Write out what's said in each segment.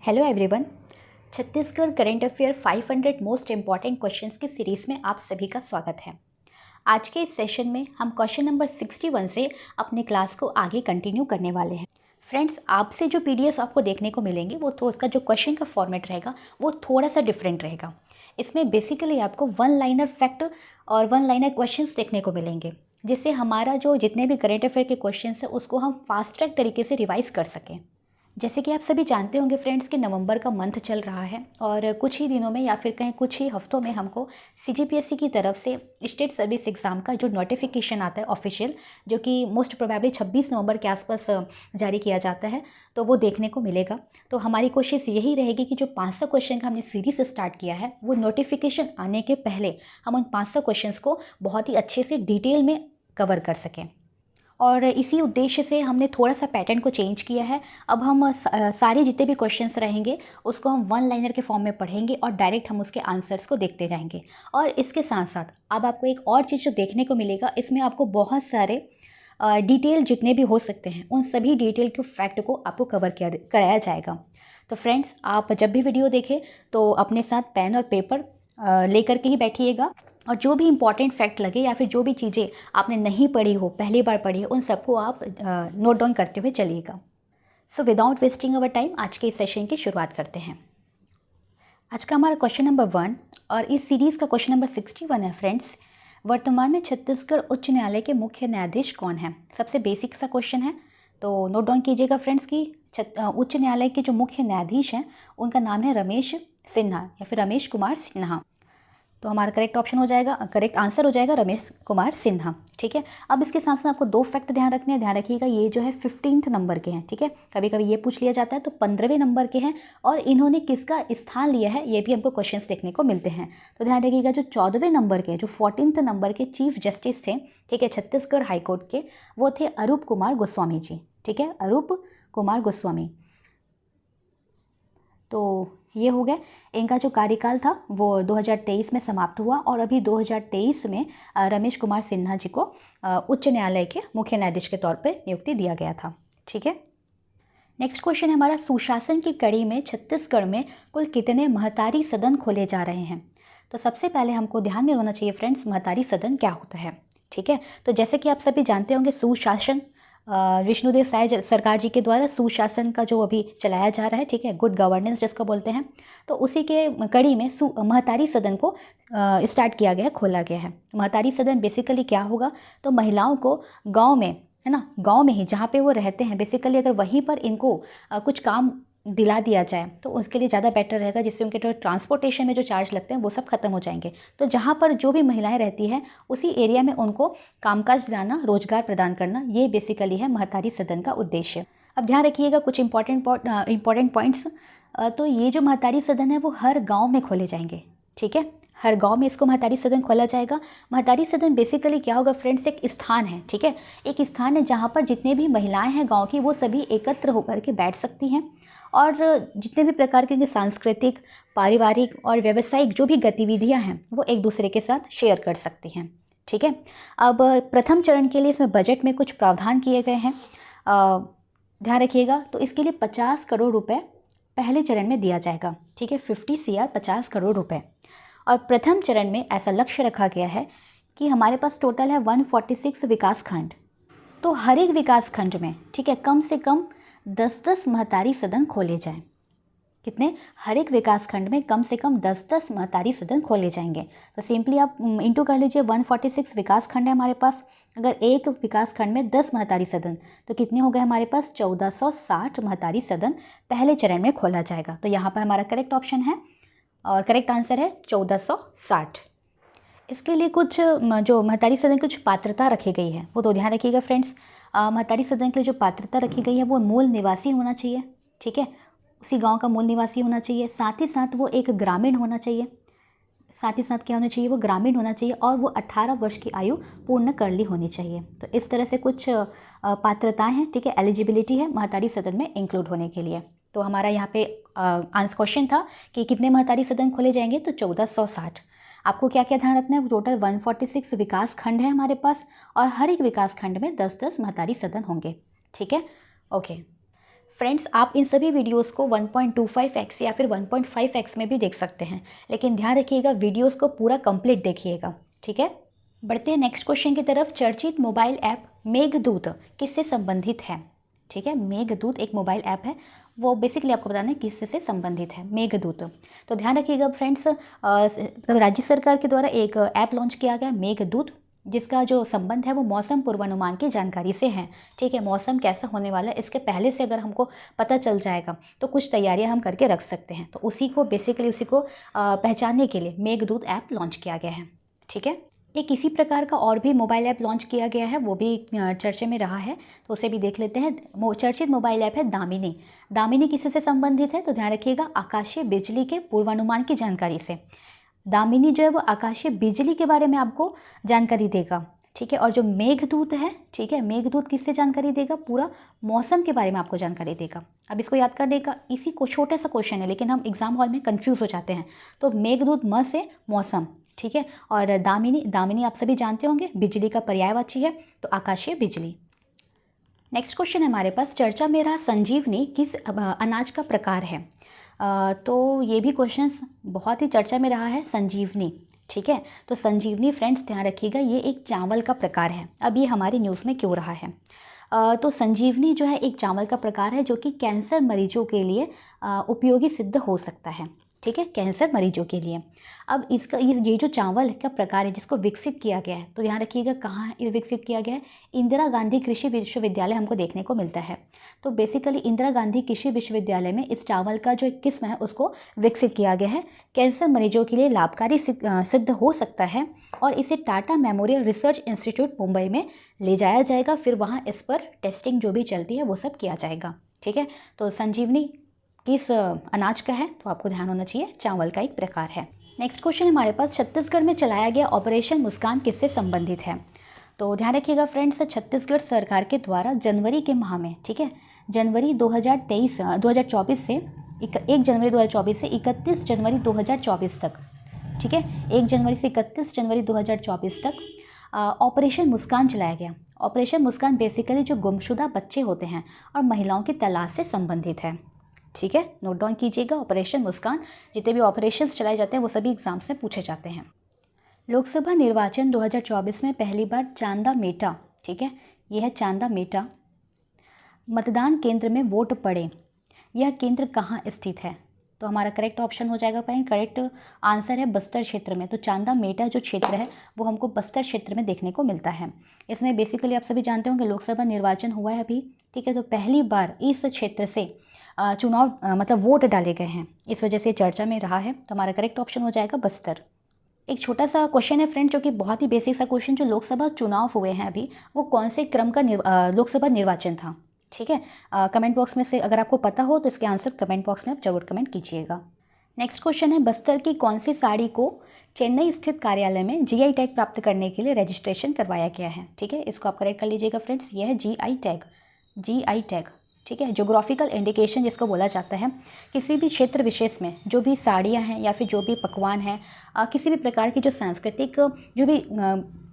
Hello everyone. Chhattisgarh current affair 500 most important questions की series में आप सभी का स्वागत है। आज के इस सेशन में हम क्वेश्चन नंबर 61 से अपने क्लास को आगे कंटिन्यू करने वाले हैं। फ्रेंड्स, आपसे जो पीडीएफ आपको देखने को मिलेंगे वो तो उसका जो क्वेश्चन का फॉर्मेट रहेगा वो थोड़ा सा डिफरेंट रहेगा। इसमें बेसिकली आपको वन लाइनर फैक्ट और वन लाइनर क्वेश्चंस देखने को मिलेंगे, जिससे हमारा जो जितने भी करंट अफेयर के क्वेश्चंस हैं उसको हम फास्ट ट्रैक तरीके से रिवाइज़ कर सकें। जैसे कि आप सभी जानते होंगे फ्रेंड्स कि नवंबर का मंथ चल रहा है और कुछ ही दिनों में या फिर कहीं कुछ ही हफ्तों में हमको सीजीपीएससी की तरफ से स्टेट सर्विस एग्ज़ाम का जो नोटिफिकेशन आता है ऑफिशियल, जो कि मोस्ट प्रोबेबली 26 नवंबर के आसपास जारी किया जाता है, तो वो देखने को मिलेगा। तो हमारी कोशिश यही रहेगी कि जो 500 क्वेश्चन का हमने सीरीज स्टार्ट किया है वो नोटिफिकेशन आने के पहले हम उन 500 क्वेश्चन को बहुत ही अच्छे से डिटेल में कवर कर सकें। और इसी उद्देश्य से हमने थोड़ा सा पैटर्न को चेंज किया है। अब हम सारे जितने भी क्वेश्चंस रहेंगे उसको हम वन लाइनर के फॉर्म में पढ़ेंगे और डायरेक्ट हम उसके आंसर्स को देखते जाएंगे। और इसके साथ साथ अब आपको एक और चीज़ जो देखने को मिलेगा, इसमें आपको बहुत सारे डिटेल जितने भी हो सकते हैं उन सभी डिटेल के फैक्ट को आपको कवर कराया जाएगा। तो फ्रेंड्स, आप जब भी वीडियो देखें तो अपने साथ पेन और पेपर लेकर के ही बैठिएगा और जो भी इम्पॉर्टेंट फैक्ट लगे या फिर जो भी चीज़ें आपने नहीं पढ़ी हो, पहली बार पढ़ी हो, उन सबको आप नोट डाउन करते हुए चलिएगा। So without wasting our time आज के इस सेशन की शुरुआत करते हैं। आज का हमारा क्वेश्चन नंबर 1 और इस सीरीज़ का क्वेश्चन नंबर 61 है। फ्रेंड्स, वर्तमान में छत्तीसगढ़ उच्च न्यायालय के मुख्य न्यायाधीश कौन है? सबसे बेसिक सा क्वेश्चन है, तो नोट डाउन कीजिएगा फ्रेंड्स कि उच्च न्यायालय के जो मुख्य न्यायाधीश हैं उनका नाम है रमेश सिन्हा या फिर रमेश कुमार सिन्हा। तो हमारा करेक्ट ऑप्शन हो जाएगा, करेक्ट आंसर हो जाएगा रमेश कुमार सिन्हा। ठीक है। अब इसके साथ साथ आपको दो फैक्ट ध्यान रखने हैं। ध्यान रखिएगा, ये जो है 15th नंबर के हैं। ठीक है, कभी कभी ये पूछ लिया जाता है, तो 15वें नंबर के हैं और इन्होंने किसका स्थान लिया है ये भी हमको क्वेश्चंस देखने को मिलते हैं। तो ध्यान रखिएगा, जो 14वें नंबर के, जो 14th नंबर के चीफ जस्टिस थे, ठीक है, छत्तीसगढ़ हाईकोर्ट के, वो थे अरूप कुमार गोस्वामी जी। ठीक है, अरूप कुमार गोस्वामी। तो ये हो गए, इनका जो कार्यकाल था वो 2023 में समाप्त हुआ और अभी 2023 में रमेश कुमार सिन्हा जी को उच्च न्यायालय के मुख्य न्यायाधीश के तौर पे नियुक्ति दिया गया था। ठीक है। नेक्स्ट क्वेश्चन है हमारा, सुशासन की कड़ी में छत्तीसगढ़ में कुल कितने महतारी सदन खोले जा रहे हैं? तो सबसे पहले हमको ध्यान में होना चाहिए फ्रेंड्स, महतारी सदन क्या होता है। ठीक है, तो जैसे कि आप सभी जानते होंगे, सुशासन विष्णुदेव साय सरकार जी के द्वारा सुशासन का जो अभी चलाया जा रहा है, ठीक है, गुड गवर्नेंस जिसको बोलते हैं, तो उसी के कड़ी में महतारी सदन को स्टार्ट किया गया, खोला गया है। महतारी सदन बेसिकली क्या होगा, तो महिलाओं को गांव में, है ना, गांव में ही जहाँ पे वो रहते हैं, बेसिकली अगर वहीं पर इनको कुछ काम दिला दिया जाए तो उसके लिए ज़्यादा बेटर रहेगा, जिससे उनके जो ट्रांसपोर्टेशन में जो चार्ज लगते हैं वो सब खत्म हो जाएंगे। तो जहाँ पर जो भी महिलाएं रहती हैं उसी एरिया में उनको कामकाज दिलाना, रोजगार प्रदान करना, ये बेसिकली है महतारी सदन का उद्देश्य। अब ध्यान रखिएगा कुछ इंपॉर्टेंट पॉइंट्स। तो ये जो महतारी सदन है वो हर गाँव में खोले जाएंगे। ठीक है, हर गांव में इसको महतारी सदन खोला जाएगा। महतारी सदन बेसिकली क्या होगा फ्रेंड्स, एक स्थान है। ठीक है, एक स्थान है जहाँ पर जितने भी महिलाएं हैं गांव की वो सभी एकत्र होकर के बैठ सकती हैं और जितने भी प्रकार के सांस्कृतिक, पारिवारिक और व्यावसायिक जो भी गतिविधियां हैं वो एक दूसरे के साथ शेयर कर सकती हैं। ठीक है। अब प्रथम चरण के लिए इसमें बजट में कुछ प्रावधान किए गए हैं, ध्यान रखिएगा। तो इसके लिए 50 करोड़ रुपए पहले चरण में दिया जाएगा। ठीक है, 50 CR 50 करोड़ रुपए। और प्रथम चरण में ऐसा लक्ष्य रखा गया है कि हमारे पास टोटल है 146 विकास खंड, तो हर एक विकास खंड में, ठीक है, कम से कम 10-10 महतारी सदन खोले जाएं। कितने? हर एक विकास खंड में कम से कम 10-10 महतारी सदन खोले जाएंगे। तो सिंपली आप इंटू कर लीजिए, 146 विकास खंड है हमारे पास, अगर एक विकास खंड में 10 महतारी सदन तो कितने हो गए हमारे पास? 1460 महतारी सदन पहले चरण में खोला जाएगा। तो यहाँ पर हमारा करेक्ट ऑप्शन है और करेक्ट आंसर है 1460। इसके लिए कुछ जो महतारी सदन की कुछ पात्रता रखी गई है वो तो ध्यान रखिएगा फ्रेंड्स। महतारी सदन के लिए जो पात्रता रखी गई है वो मूल निवासी होना चाहिए। ठीक है, उसी गांव का मूल निवासी होना चाहिए, साथ ही साथ वो एक ग्रामीण होना चाहिए, साथ ही साथ क्या होना चाहिए, वो ग्रामीण होना चाहिए और वो 18 वर्ष की आयु पूर्ण कर ली होनी चाहिए। तो इस तरह से कुछ पात्रताएं हैं, ठीक है, एलिजिबिलिटी है महतारी सदन में इंक्लूड होने के लिए। तो हमारा यहाँ पे आंसर क्वेश्चन था कि कितने महतारी सदन खोले जाएंगे, तो 1460। आपको क्या क्या ध्यान रखना है, टोटल 146 विकास खंड है हमारे पास और हर एक विकास खंड में 10-10 महतारी सदन होंगे। ठीक है, ओके। फ्रेंड्स, आप इन सभी वीडियोस को 1.25x या फिर 1.5x में भी देख सकते हैं, लेकिन ध्यान रखिएगा वीडियोस को पूरा कंप्लीट देखिएगा, ठीक है। बढ़ते हैं नेक्स्ट क्वेश्चन की तरफ। चर्चित मोबाइल ऐप मेघदूत किससे संबंधित है? ठीक है, मेघदूत एक मोबाइल ऐप है, वो बेसिकली आपको बताना है किससे संबंधित है, मेघदूत। तो ध्यान रखिएगा फ्रेंड्स, राज्य सरकार के द्वारा एक ऐप लॉन्च किया गया मेघदूत, जिसका जो संबंध है वो मौसम पूर्वानुमान की जानकारी से है। ठीक है, मौसम कैसा होने वाला है इसके पहले से अगर हमको पता चल जाएगा तो कुछ तैयारियां हम करके रख सकते हैं। तो उसी को पहचानने के लिए मेघदूत ऐप लॉन्च किया गया है। ठीक है, एक इसी प्रकार का और भी मोबाइल ऐप लॉन्च किया गया है, वो भी चर्चे में रहा है, तो उसे भी देख लेते हैं। चर्चित मोबाइल ऐप है दामिनी। दामिनी किससे संबंधित है? तो ध्यान रखिएगा आकाशीय बिजली के पूर्वानुमान की जानकारी से। दामिनी जो है वो आकाशीय बिजली के बारे में आपको जानकारी देगा। ठीक है, और जो मेघदूत है, ठीक है, मेघदूत किससे जानकारी देगा? पूरा मौसम के बारे में आपको जानकारी देगा। अब इसको याद करने का इसी को छोटा सा क्वेश्चन है, लेकिन हम एग्जाम हॉल में कंफ्यूज हो जाते हैं। तो मेघदूत म से मौसम, ठीक है, और दामिनी आप सभी जानते होंगे बिजली का पर्यायवाची है, तो आकाशीय बिजली। नेक्स्ट क्वेश्चन है हमारे पास, चर्चा में रहा संजीवनी किस अनाज का प्रकार है? तो ये भी क्वेश्चंस बहुत ही चर्चा में रहा है, संजीवनी। ठीक है, तो संजीवनी फ्रेंड्स ध्यान रखिएगा ये एक चावल का प्रकार है। अब ये हमारी न्यूज़ में क्यों रहा है? तो संजीवनी जो है एक चावल का प्रकार है जो कि कैंसर मरीजों के लिए उपयोगी सिद्ध हो सकता है। ठीक है, कैंसर मरीजों के लिए। अब इसका ये जो चावल का प्रकार है जिसको विकसित किया गया है, तो ध्यान रखिएगा कहाँ विकसित किया गया है? इंदिरा गांधी कृषि विश्वविद्यालय हमको देखने को मिलता है। तो बेसिकली इंदिरा गांधी कृषि विश्वविद्यालय में इस चावल का जो एक किस्म है उसको विकसित किया गया है। कैंसर मरीजों के लिए लाभकारी सिद्ध हो सकता है और इसे Tata memorial research institute Mumbai में ले जाया जाएगा। फिर वहाँ इस पर टेस्टिंग जो भी चलती है वो सब किया जाएगा। ठीक है, तो संजीवनी किस अनाज का है? तो आपको ध्यान होना चाहिए चावल का एक प्रकार है। नेक्स्ट क्वेश्चन हमारे पास, छत्तीसगढ़ में चलाया गया ऑपरेशन मुस्कान किससे संबंधित है? तो ध्यान रखिएगा फ्रेंड्स, छत्तीसगढ़ सरकार के द्वारा जनवरी के माह में, ठीक है, जनवरी 2024 से 1 जनवरी 2024 से 31 जनवरी 2024 तक, ठीक है, 1 जनवरी से 31 जनवरी 2024 तक ऑपरेशन मुस्कान चलाया गया। ऑपरेशन मुस्कान बेसिकली जो गुमशुदा बच्चे होते हैं और महिलाओं की तलाश से संबंधित है। ठीक है, नोट डाउन कीजिएगा ऑपरेशन मुस्कान। जितने भी ऑपरेशंस चलाए जाते हैं वो सभी एग्जाम्स में पूछे जाते हैं। लोकसभा निर्वाचन 2024 में पहली बार चांदा मेटा, ठीक है, यह है चांदा मेटा मतदान केंद्र में वोट पड़े, यह केंद्र कहाँ स्थित है? तो हमारा करेक्ट ऑप्शन हो जाएगा फ्रेंड, करेक्ट आंसर है बस्तर क्षेत्र में। तो चांदा मेटा जो क्षेत्र है वो हमको बस्तर क्षेत्र में देखने को मिलता है। इसमें बेसिकली आप सभी जानते होंगे लोकसभा निर्वाचन हुआ है अभी, ठीक है, तो पहली बार इस क्षेत्र से चुनाव मतलब वोट डाले गए हैं, इस वजह से चर्चा में रहा है। तो हमारा करेक्ट ऑप्शन हो जाएगा बस्तर। एक छोटा सा क्वेश्चन है फ्रेंड जो कि बहुत ही बेसिक सा क्वेश्चन, जो लोकसभा चुनाव हुए हैं अभी वो कौन से क्रम का लोकसभा निर्वाचन था? ठीक है, कमेंट बॉक्स में से अगर आपको पता हो तो इसके आंसर कमेंट बॉक्स में आप जरूर कमेंट कीजिएगा। नेक्स्ट क्वेश्चन है, बस्तर की कौन सी साड़ी को चेन्नई स्थित कार्यालय में जीआई टैग प्राप्त करने के लिए रजिस्ट्रेशन करवाया गया है? ठीक है, इसको आप करेक्ट कर लीजिएगा फ्रेंड्स, ये है जीआई टैग, जीआई टैग। ठीक है, जोग्राफिकल इंडिकेशन जिसको बोला जाता है, किसी भी क्षेत्र विशेष में जो भी साड़ियाँ हैं या फिर जो भी पकवान हैं, किसी भी प्रकार की जो सांस्कृतिक जो भी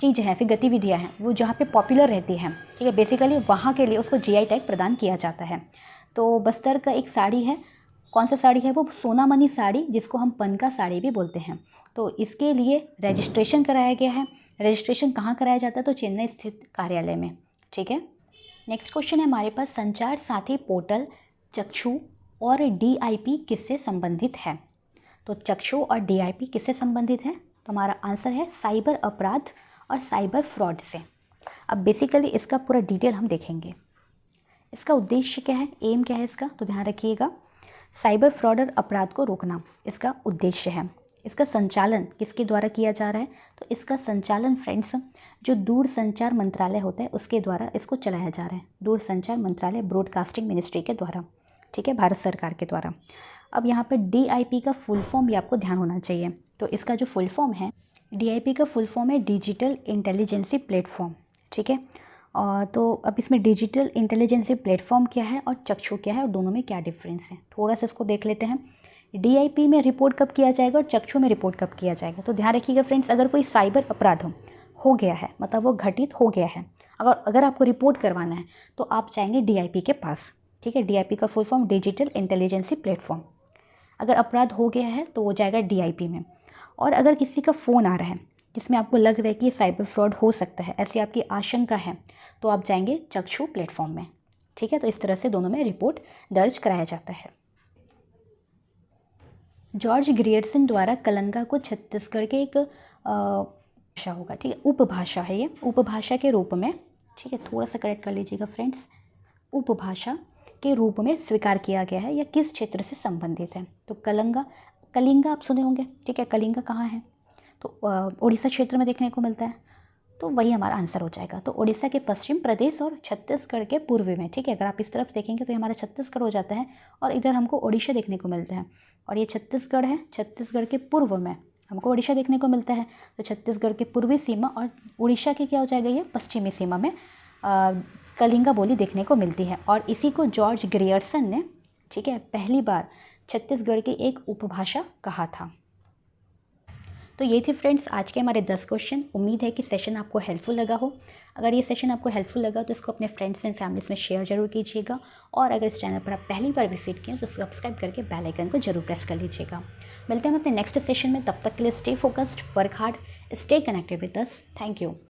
चीज़ है फिर गतिविधियाँ हैं वो जहाँ पे पॉपुलर रहती हैं, ठीक है, बेसिकली वहाँ के लिए उसको जीआई टैग प्रदान किया जाता है। तो बस्तर का एक साड़ी है, कौन सा साड़ी है वो? सोनामणि साड़ी, जिसको हम पनका साड़ी भी बोलते हैं। तो इसके लिए रजिस्ट्रेशन कराया गया है। रजिस्ट्रेशन कहाँ कराया जाता है? तो चेन्नई स्थित कार्यालय में। ठीक है, नेक्स्ट क्वेश्चन है हमारे पास, संचार साथी पोर्टल चक्षु और डीआईपी किससे संबंधित है? तो चक्षु और डीआईपी किससे संबंधित है? तो हमारा आंसर है साइबर अपराध और साइबर फ्रॉड से। अब बेसिकली इसका पूरा डिटेल हम देखेंगे। इसका उद्देश्य क्या है, एम क्या है इसका? तो ध्यान रखिएगा, साइबर फ्रॉड और अपराध को रोकना इसका उद्देश्य है। इसका संचालन किसके द्वारा किया जा रहा है? तो इसका संचालन फ्रेंड्स जो दूरसंचार मंत्रालय होता है उसके द्वारा इसको चलाया जा रहा है। दूरसंचार मंत्रालय, ब्रॉडकास्टिंग मिनिस्ट्री के द्वारा, ठीक है, भारत सरकार के द्वारा। अब यहाँ पर डीआईपी का फुल फॉर्म भी आपको ध्यान होना चाहिए। तो इसका जो फुल फॉर्म है, डीआईपी का फुल फॉर्म है डिजिटल इंटेलिजेंसी प्लेटफॉर्म। ठीक है, तो अब इसमें डिजिटल इंटेलिजेंसी प्लेटफॉर्म क्या है और चक्षु क्या है और दोनों में क्या डिफरेंस है, थोड़ा सा इसको देख लेते हैं। डीआईपी में रिपोर्ट कब किया जाएगा और चक्षु में रिपोर्ट कब किया जाएगा? तो ध्यान रखिएगा फ्रेंड्स, अगर कोई साइबर अपराध हो गया है, मतलब वो घटित हो गया है, अगर आपको रिपोर्ट करवाना है तो आप जाएंगे डीआईपी के पास। ठीक है, DIP का full form digital intelligence platform. अगर अपराध हो गया है तो वो जाएगा DIP में। और अगर किसी का फ़ोन आ रहा है जिसमें आपको लग रहा है कि ये साइबर फ्रॉड हो सकता है, ऐसी आपकी आशंका है, तो आप जाएंगे चक्षु प्लेटफॉर्म में। ठीक है, तो इस तरह से दोनों में रिपोर्ट दर्ज कराया जाता है। जॉर्ज ग्रियर्सन द्वारा कलंगा को छत्तीसगढ़ के एक भाषा होगा, ठीक है, उपभाषा है ये, उपभाषा के रूप में, ठीक है, थोड़ा सा करेक्ट कर लीजिएगा फ्रेंड्स, उपभाषा के रूप में स्वीकार किया गया है। यह किस क्षेत्र से संबंधित है? तो कलिंगा आप सुने होंगे, ठीक है, कलिंगा कहाँ है? तो उड़ीसा क्षेत्र में देखने को मिलता है, तो वही हमारा आंसर हो जाएगा। तो उड़ीसा के पश्चिम प्रदेश और छत्तीसगढ़ के पूर्व में, ठीक है, अगर आप इस तरफ देखेंगे तो ये हमारा छत्तीसगढ़ हो जाता है और इधर हमको उड़ीसा देखने को मिलता है, और ये छत्तीसगढ़ है, छत्तीसगढ़ के पूर्व में हमको उड़ीसा देखने को मिलता है। तो छत्तीसगढ़ की पूर्वी सीमा और उड़ीसा की क्या हो जाएगा, ये पश्चिमी सीमा में कलिंगा बोली देखने को मिलती है। और इसी को जॉर्ज ग्रियर्सन ने, ठीक है, पहली बार छत्तीसगढ़ की एक उपभाषा कहा था। तो ये थे फ्रेंड्स आज के हमारे 10 क्वेश्चन। उम्मीद है कि सेशन आपको हेल्पफुल लगा हो। अगर ये सेशन आपको हेल्पफुल लगा तो इसको अपने फ्रेंड्स एंड फैमिलीज़ में शेयर जरूर कीजिएगा, और अगर इस चैनल पर आप पहली बार विजिट किए तो सब्सक्राइब करके बेल आइकन को जरूर प्रेस कर लीजिएगा। मिलते हैं हम अपने नेक्स्ट सेशन में, तब तक के लिए stay focused, work hard, stay connected with us. Thank you.